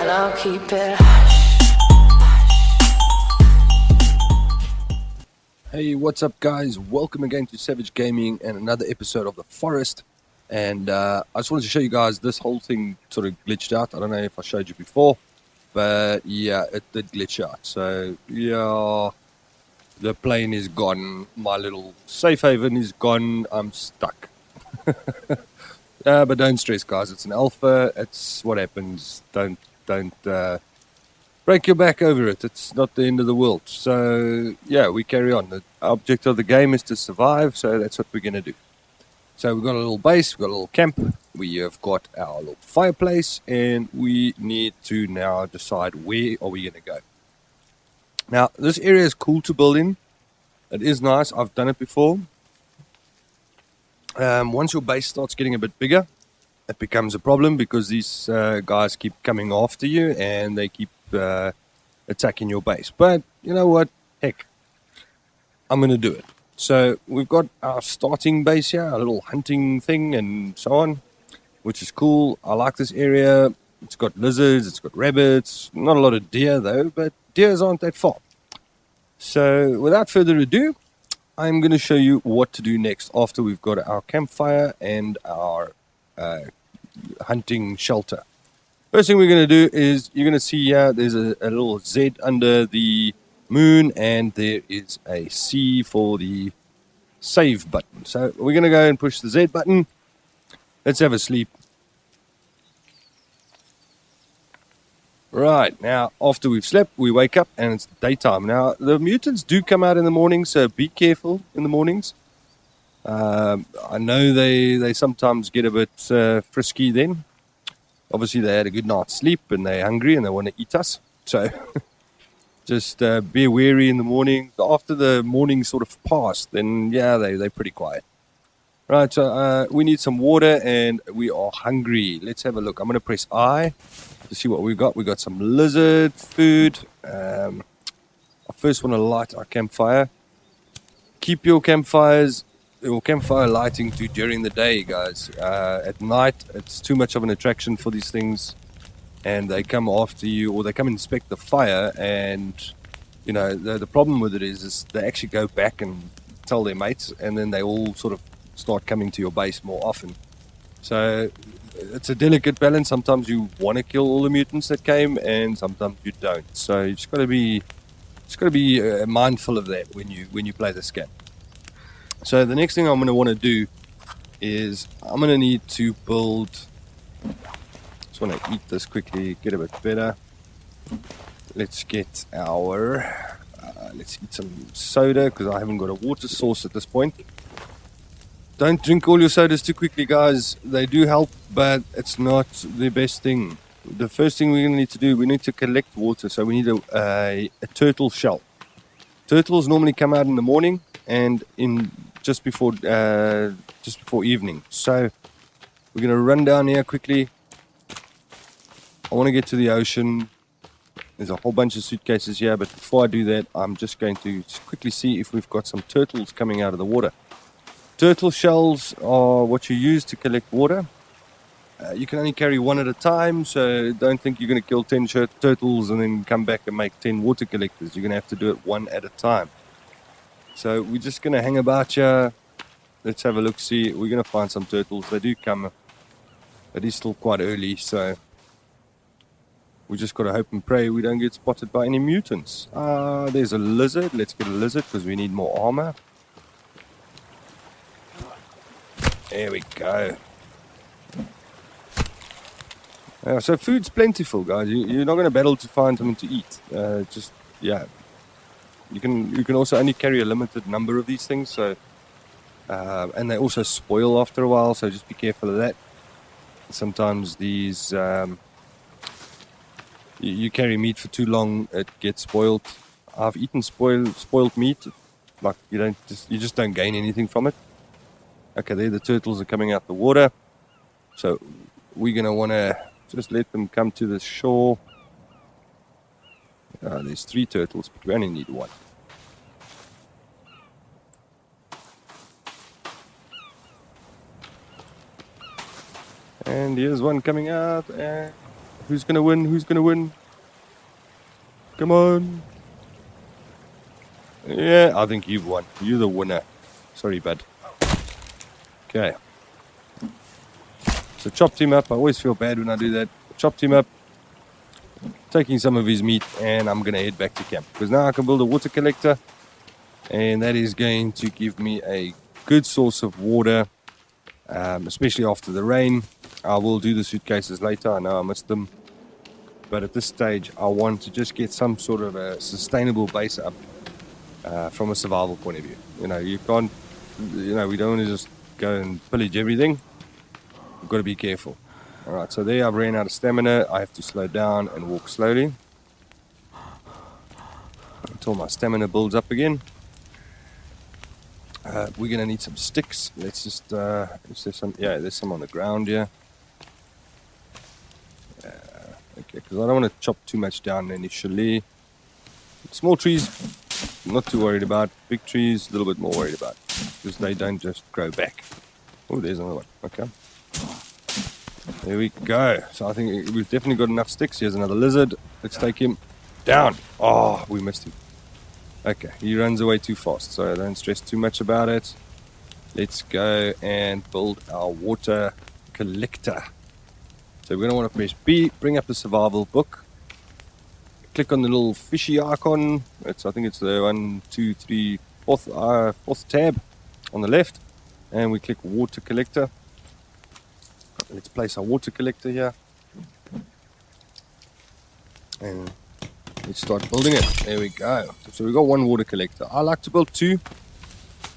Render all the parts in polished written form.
I'll keep it. Hey, what's up guys? Welcome again to Savage Gaming and another episode of The Forest. And I just wanted to show you guys this whole thing sort of glitched out. I don't know if I showed you before, but yeah, it did glitch out. So yeah, the plane is gone. My little safe haven is gone. I'm stuck. But don't stress guys, it's an alpha. It's what happens. Don't break your back over it. It's not the end of the world. So yeah, we carry on. The object of the game is to survive, so that's what we're going to do. So we've got a little base, we've got a little camp, we have got our little fireplace, and we need to now decide where are we going to go. Now, this area is cool to build in. It is nice. I've done it before. Once your base starts getting a bit bigger, it becomes a problem because these guys keep coming after you and they keep attacking your base. But you know what? Heck, I'm going to do it. So we've got our starting base here, a little hunting thing and so on, which is cool. I like this area. It's got lizards, it's got rabbits, not a lot of deer though, but deers aren't that far. So without further ado, I'm going to show you what to do next after we've got our campfire and our hunting shelter. First thing we're going to do is you're going to see here there's a little Z under the moon and there is a C for the save button. So we're going to go and push the Z button. Let's have a sleep. Right, now after we've slept we wake up and it's daytime. Now the mutants do come out in the morning, so be careful in the mornings. I know they sometimes get a bit frisky then. Obviously they had a good night's sleep and they're hungry and they want to eat us. So just be wary in the morning. After the morning sort of passed, then yeah, they're pretty quiet. Right, so we need some water and we are hungry. Let's have a look. I'm going to press I to see what we've got. We've got some lizard food. I first want to light our campfire. Keep your campfire lighting to during the day, guys. At night, it's too much of an attraction for these things, and they come after you, or they come inspect the fire, and you know the problem with it is they actually go back and tell their mates, and then they all sort of start coming to your base more often. So it's a delicate balance. Sometimes you want to kill all the mutants that came, and sometimes you don't. So you just got to be mindful of that when you play this game. So the next thing I'm going to want to do is I'm going to need to build. Just want to eat this quickly, get a bit better. Let's get our. Let's eat some soda because I haven't got a water source at this point. Don't drink all your sodas too quickly, guys. They do help, but it's not the best thing. The first thing we're going to need to do, we need to collect water. So we need a turtle shell. Turtles normally come out in the morning and in just before evening. So we're going to run down here quickly. I want to get to the ocean. There's a whole bunch of suitcases here, but before I do that, I'm just going to quickly see if we've got some turtles coming out of the water. Turtle shells are what you use to collect water. You can only carry one at a time, so don't think you're going to kill 10 turtles and then come back and make 10 water collectors. You're going to have to do it one at a time. So we're just going to hang about here. Let's have a look, see. We're going to find some turtles. They do come. It is still quite early, so we just got to hope and pray we don't get spotted by any mutants. There's a lizard. Let's get a lizard because we need more armor. There we go. So food's plentiful, guys. You're not going to battle to find something to eat. You can also only carry a limited number of these things. So, and they also spoil after a while. So just be careful of that. Sometimes these you carry meat for too long, it gets spoiled. I've eaten spoiled meat. Like you just don't gain anything from it. Okay, there the turtles are coming out the water. So we're going to want to just let them come to the shore. There's 3 turtles, but we only need 1. And here's one coming out. And Who's gonna win? Who's gonna win? Come on. Yeah, I think you've won. You're the winner. Sorry, bud. Okay. So chopped him up. I always feel bad when I do that. Chopped him up, taking some of his meat, and I'm going to head back to camp. Because now I can build a water collector, and that is going to give me a good source of water, especially after the rain. I will do the suitcases later. I know I missed them. But at this stage, I want to just get some sort of a sustainable base up from a survival point of view. You can't, we don't want to just go and pillage everything. We've got to be careful. All right, so there I've ran out of stamina. I have to slow down and walk slowly until my stamina builds up again. We're going to need some sticks. Let's just, is there some? Yeah, there's some on the ground here. Okay, because I don't want to chop too much down initially. Small trees, not too worried about. Big trees, a little bit more worried about, because they don't just grow back. Oh, there's another one. Okay. There we go. So I think we've definitely got enough sticks. Here's another lizard. Let's take him down. Oh, we missed him. Okay, he runs away too fast, so don't stress too much about it. Let's go and build our water collector. So we're going to want to press B, bring up the survival book. Click on the little fishy icon. I think it's the fourth tab on the left. And we click water collector. Let's place our water collector here. And let's start building it. There we go. So we've got one water collector. I like to build two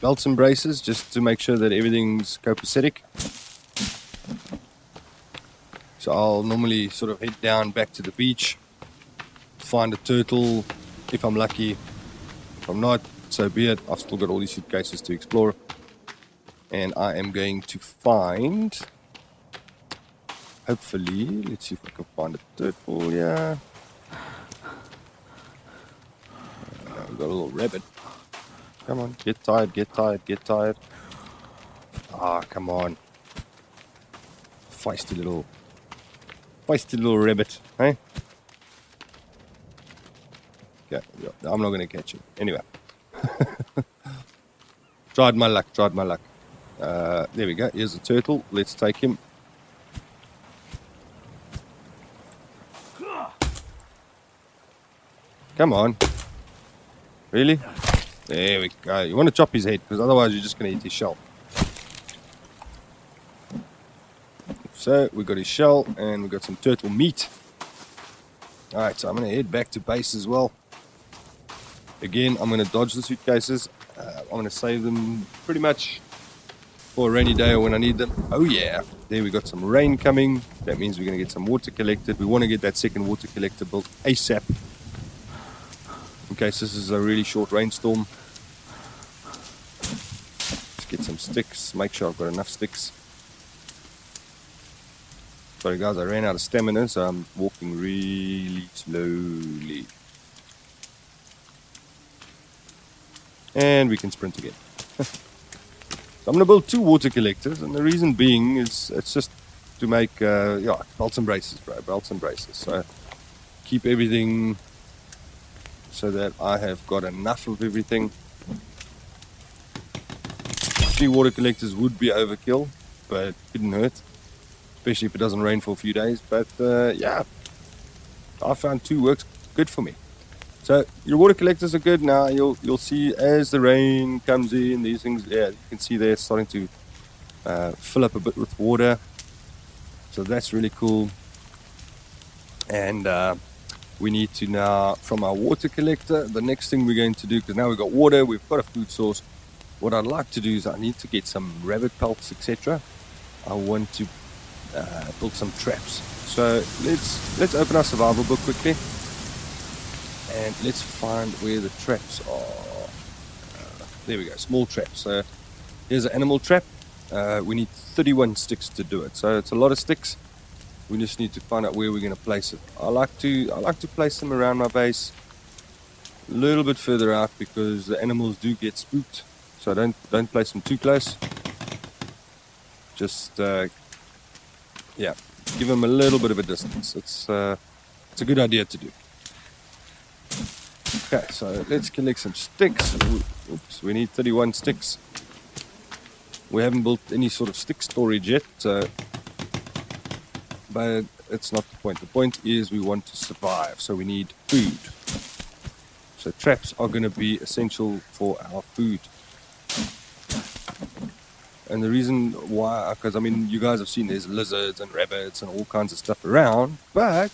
belts and braces just to make sure that everything's copacetic. So I'll normally sort of head down back to the beach, find a turtle if I'm lucky. If I'm not, so be it. I've still got all these suitcases to explore. And I am going to find, hopefully, let's see if I can find a turtle. Yeah. We've got a little rabbit. Come on, get tired, get tired, get tired. Ah, come on. Feisty little rabbit, hey? Okay, I'm not going to catch him. Anyway. Tried my luck. There we go. Here's a turtle. Let's take him. Come on. Really? There we go. You want to chop his head, because otherwise you're just going to eat his shell. So we got his shell and we got some turtle meat. Alright, so I'm going to head back to base as well. Again, I'm going to dodge the suitcases. I'm going to save them pretty much for a rainy day or when I need them. Oh yeah, there we got some rain coming. That means we're going to get some water collected. We want to get that second water collector built ASAP, in case this is a really short rainstorm. Let's get some sticks. Make sure I've got enough sticks. Sorry guys, I ran out of stamina, so I'm walking really slowly. And we can sprint again. So I'm going to build two water collectors, and the reason being is it's just to make, belts and braces, bro. Belts and braces. So keep everything so that I have got enough of everything. 3 water collectors would be overkill, but it couldn't hurt. Especially if it doesn't rain for a few days. But yeah, I found 2 works good for me. So your water collectors are good. Now you'll see as the rain comes in, these things, yeah, you can see they're starting to fill up a bit with water. So that's really cool. And we need to now, from our water collector, the next thing we're going to do, because now we've got water, we've got a food source. What I'd like to do is I need to get some rabbit pelts, etc. I want to build some traps. So let's open our survival book quickly. And let's find where the traps are. There we go, small traps. So here's an animal trap. We need 31 sticks to do it. So it's a lot of sticks. We just need to find out where we're going to place it. I like to place them around my base, a little bit further out, because the animals do get spooked. So don't place them too close. Just just give them a little bit of a distance. It's a good idea to do. Okay, so let's collect some sticks. Oops, we need 31 sticks. We haven't built any sort of stick storage yet, but it's not the point. The point is we want to survive, so we need food. So traps are going to be essential for our food. And the reason why, because I mean, you guys have seen there's lizards and rabbits and all kinds of stuff around, but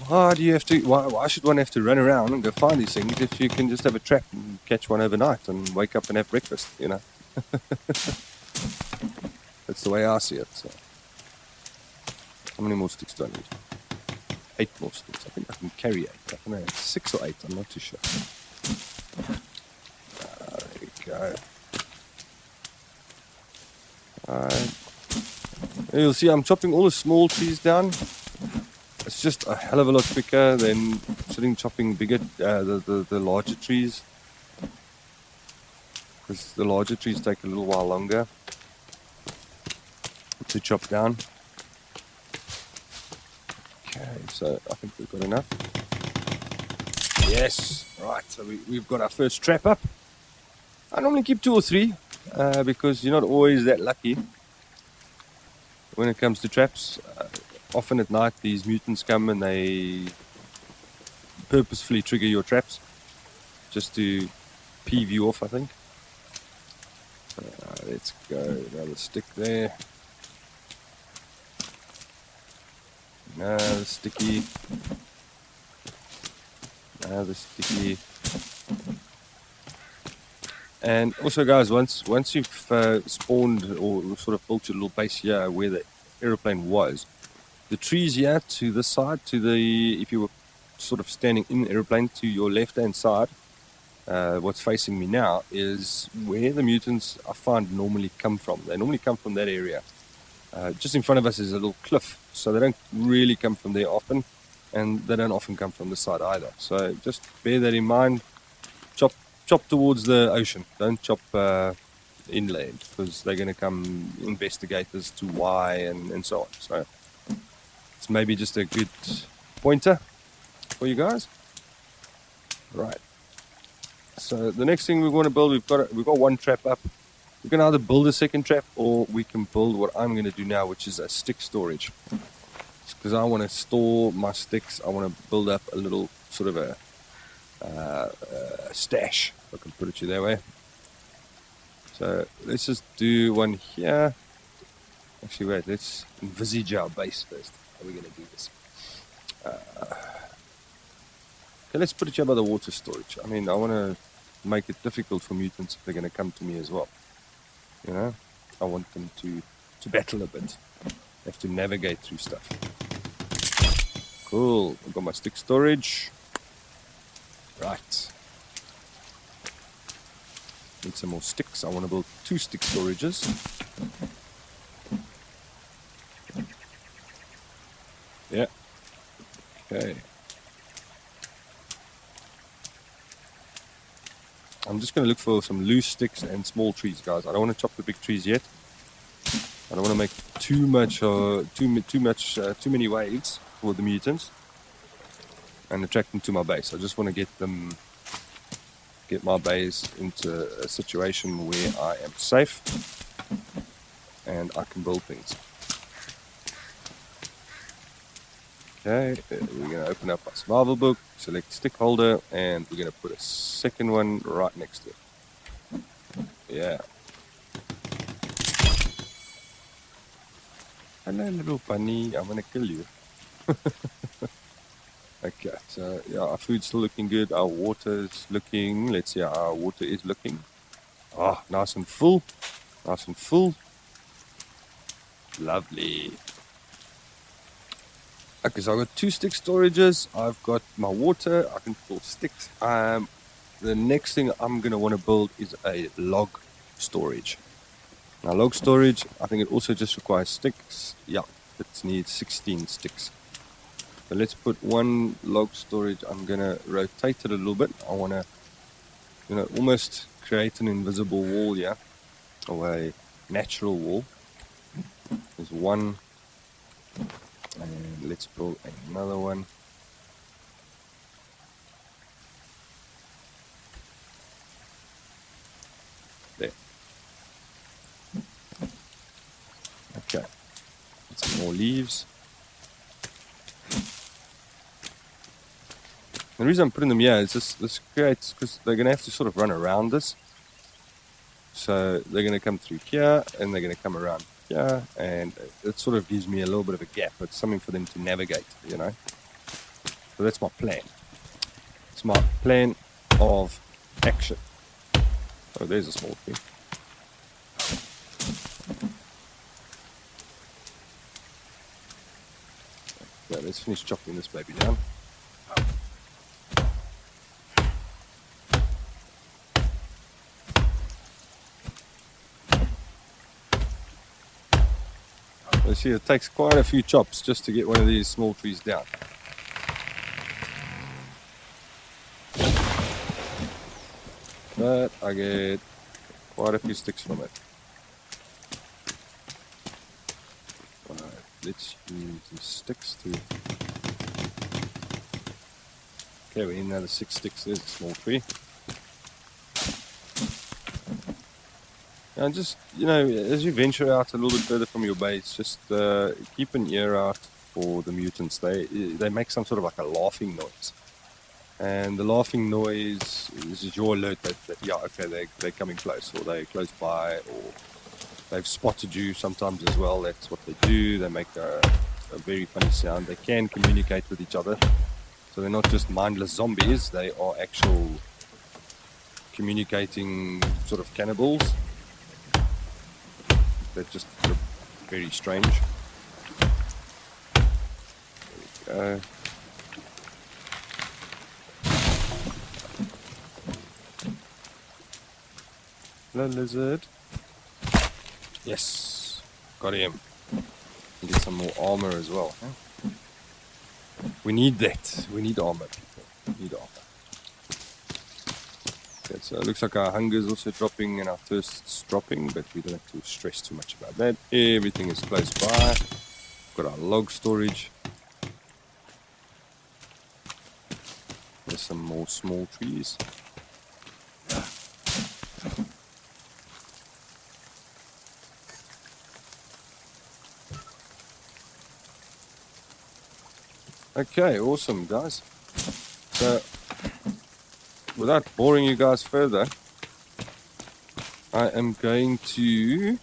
why should one have to run around and go find these things if you can just have a trap and catch one overnight and wake up and have breakfast, you know? That's the way I see it. So. How many more sticks do I need? 8 more sticks. I think I can carry 8. I don't know, 6 or 8, I'm not too sure. There we go. You'll see I'm chopping all the small trees down. It's just a hell of a lot quicker than chopping bigger, the larger trees. Because the larger trees take a little while longer to chop down. Okay, so I think we've got enough. Yes, right, so we've got our first trap up. I normally keep 2 or 3 because you're not always that lucky when it comes to traps. Often at night these mutants come and they purposefully trigger your traps just to peeve you off, I think. Let's go, another stick there. Another sticky. Another sticky. And also, guys, once you've spawned or sort of built your little base here where the aeroplane was, the trees here to this side, if you were sort of standing in the aeroplane, to your left-hand side, what's facing me now is where the mutants I find normally come from. They normally come from that area. Just in front of us is a little cliff, so they don't really come from there often, and they don't often come from this side either. So just bear that in mind. Chop towards the ocean. Don't chop inland, because they're going to come investigate as to why and so on. So it's maybe just a good pointer for you guys. Right. So the next thing we want to build, we've got one trap up. We can either build a second trap, or we can build what I'm going to do now, which is a stick storage. Because I want to store my sticks. I want to build up a little sort of a stash, if I can put it to you that way. So let's just do one here. Actually, wait, let's envisage our base first. How are we going to do this? Okay, let's put it here by the water storage. I mean, I want to make it difficult for mutants if they're going to come to me as well. You know, I want them to battle a bit. They have to navigate through stuff. Cool. I've got my stick storage. Right. Need some more sticks. I want to build 2 stick storages. Yeah. Okay. I'm just going to look for some loose sticks and small trees, guys. I don't want to chop the big trees yet. I don't want to make too many waves for the mutants and attract them to my base. I just want to get my base into a situation where I am safe and I can build things. Okay, we're going to open up our survival book, select stick holder, and we're going to put a second one right next to it. Yeah. Hello, little bunny, I'm going to kill you. Okay, so yeah, our food's still looking good. Our water's looking, let's see how our water is looking. Ah, nice and full. Nice and full. Lovely. Okay, so I've got 2 stick storages. I've got my water. I can pull sticks. The next thing I'm going to want to build is a log storage. Now, log storage, I think it also just requires sticks. Yeah, it needs 16 sticks. So let's put 1 log storage. I'm going to rotate it a little bit. I want to, almost create an invisible wall here, or a natural wall. There's 1 And let's pull another one. There. Okay. Some more leaves. The reason I'm putting them here is this creates, because they're going to have to sort of run around this. So they're going to come through here, and they're going to come around here, and it sort of gives me a little bit of a gap. It's something for them to navigate, you know. So that's my plan. It's my plan of action. Oh, there's a small tree. Okay, let's finish chopping this baby down. You see, it takes quite a few chops just to get one of these small trees down. But I get quite a few sticks from it. Right, let's use the sticks to... Okay, we need another 6 sticks. There's a small tree. And just, you know, as you venture out a little bit further from your base, just keep an ear out for the mutants. They make some sort of like a laughing noise. And the laughing noise is your alert that yeah, okay, they're coming close, or they're close by, or they've spotted you sometimes as well. That's what they do. They make a very funny sound. They can communicate with each other. So they're not just mindless zombies. They are actual communicating sort of cannibals. They're just very strange. There we go. Hello, lizard. Yes, got him. Get some more armor as well. Huh? We need that. We need armor, people. We need armor. Okay, so it looks like our hunger is also dropping and our thirst's dropping, but we don't have to stress too much about that. Everything is close by. Got our log storage. There's some more small trees. Okay, awesome, guys. So, without boring you guys further, I am going to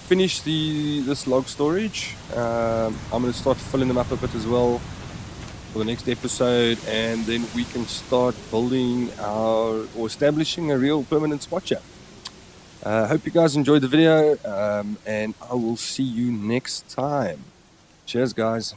finish this log storage. I'm going to start filling them up a bit as well for the next episode, and then we can start building or establishing a real permanent spot here. Hope you guys enjoyed the video, and I will see you next time. Cheers, guys.